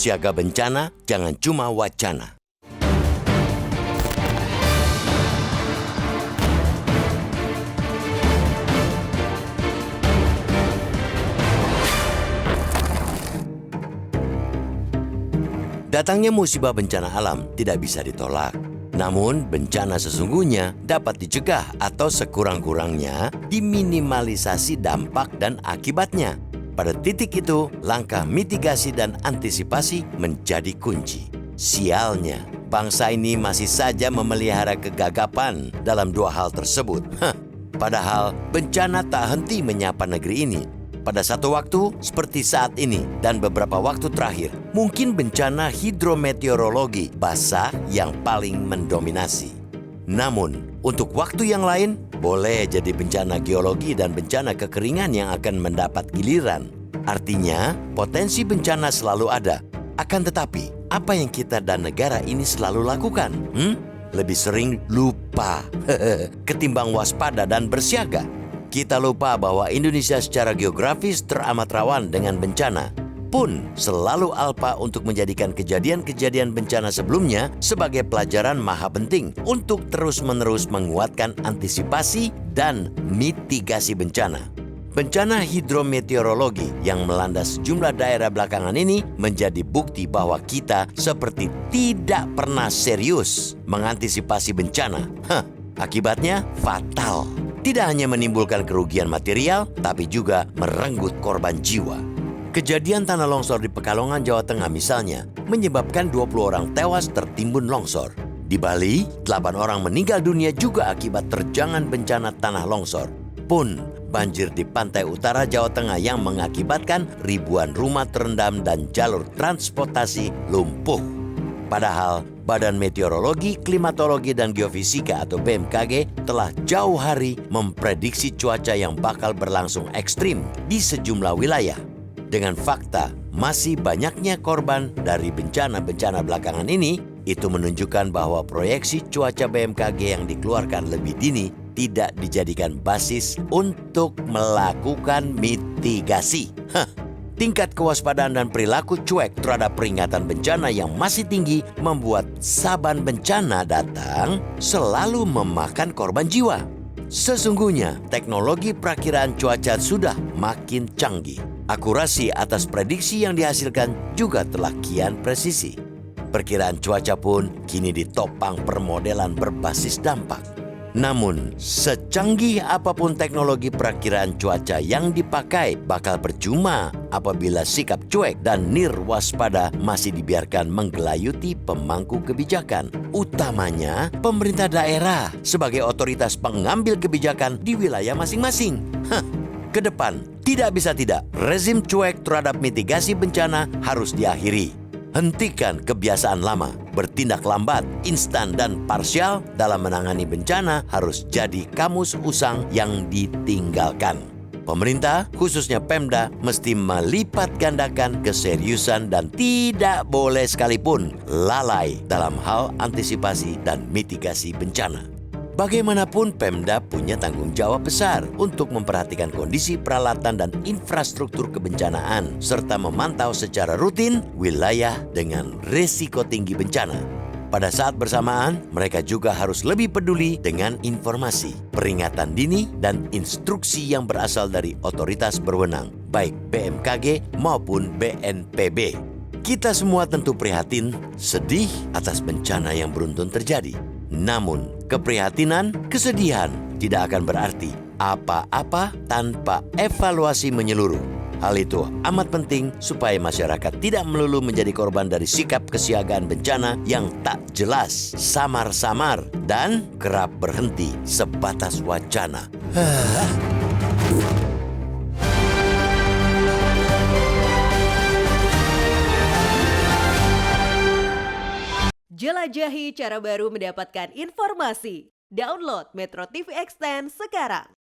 Siaga bencana jangan cuma wacana. Datangnya musibah bencana alam tidak bisa ditolak. Namun, bencana sesungguhnya dapat dicegah atau sekurang-kurangnya diminimalisasi dampak dan akibatnya. Pada titik itu, langkah mitigasi dan antisipasi menjadi kunci. Sialnya, bangsa ini masih saja memelihara kegagapan dalam dua hal tersebut. Padahal bencana tak henti menyapa negeri ini. Pada satu waktu seperti saat ini dan beberapa waktu terakhir, mungkin bencana hidrometeorologi basah yang paling mendominasi. Namun, untuk waktu yang lain, boleh jadi bencana geologi dan bencana kekeringan yang akan mendapat giliran. Artinya, potensi bencana selalu ada. Akan tetapi, apa yang kita dan negara ini selalu lakukan? Lebih sering lupa ketimbang waspada dan bersiaga. Kita lupa bahwa Indonesia secara geografis teramat rawan dengan bencana, pun selalu alpa untuk menjadikan kejadian-kejadian bencana sebelumnya sebagai pelajaran maha penting untuk terus-menerus menguatkan antisipasi dan mitigasi bencana. Bencana hidrometeorologi yang melanda sejumlah daerah belakangan ini menjadi bukti bahwa kita seperti tidak pernah serius mengantisipasi bencana. Akibatnya fatal. Tidak hanya menimbulkan kerugian material, tapi juga merenggut korban jiwa. Kejadian tanah longsor di Pekalongan, Jawa Tengah misalnya, menyebabkan 20 orang tewas tertimbun longsor. Di Bali, 8 orang meninggal dunia juga akibat terjangan bencana tanah longsor. Pun, banjir di pantai utara Jawa Tengah yang mengakibatkan ribuan rumah terendam dan jalur transportasi lumpuh. Padahal, Badan Meteorologi, Klimatologi, dan Geofisika atau BMKG telah jauh hari memprediksi cuaca yang bakal berlangsung ekstrim di sejumlah wilayah. Dengan fakta masih banyaknya korban dari bencana-bencana belakangan ini, itu menunjukkan bahwa proyeksi cuaca BMKG yang dikeluarkan lebih dini tidak dijadikan basis untuk melakukan mitigasi. Tingkat kewaspadaan dan perilaku cuek terhadap peringatan bencana yang masih tinggi membuat saban bencana datang selalu memakan korban jiwa. Sesungguhnya, teknologi perakiraan cuaca sudah makin canggih. Akurasi atas prediksi yang dihasilkan juga telah kian presisi. Perkiraan cuaca pun kini ditopang permodelan berbasis dampak. Namun, secanggih apapun teknologi perakiraan cuaca yang dipakai bakal percuma apabila sikap cuek dan nirwaspada masih dibiarkan menggelayuti pemangku kebijakan, utamanya pemerintah daerah sebagai otoritas pengambil kebijakan di wilayah masing-masing. Ke depan, tidak bisa tidak, rezim cuek terhadap mitigasi bencana harus diakhiri. Hentikan kebiasaan lama, bertindak lambat, instan, dan parsial dalam menangani bencana harus jadi kamus usang yang ditinggalkan. Pemerintah, khususnya Pemda, mesti melipat gandakan keseriusan dan tidak boleh sekalipun lalai dalam hal antisipasi dan mitigasi bencana. Bagaimanapun Pemda punya tanggung jawab besar untuk memperhatikan kondisi peralatan dan infrastruktur kebencanaan serta memantau secara rutin wilayah dengan risiko tinggi bencana. Pada saat bersamaan, mereka juga harus lebih peduli dengan informasi, peringatan dini, dan instruksi yang berasal dari otoritas berwenang, baik BMKG maupun BNPB. Kita semua tentu prihatin, sedih atas bencana yang beruntun terjadi. Namun, keprihatinan, kesedihan tidak akan berarti apa-apa tanpa evaluasi menyeluruh. Hal itu amat penting supaya masyarakat tidak melulu menjadi korban dari sikap kesiagaan bencana yang tak jelas, samar-samar, dan kerap berhenti sebatas wacana. Jelajahi cara baru mendapatkan informasi. Download Metro TV Extend sekarang.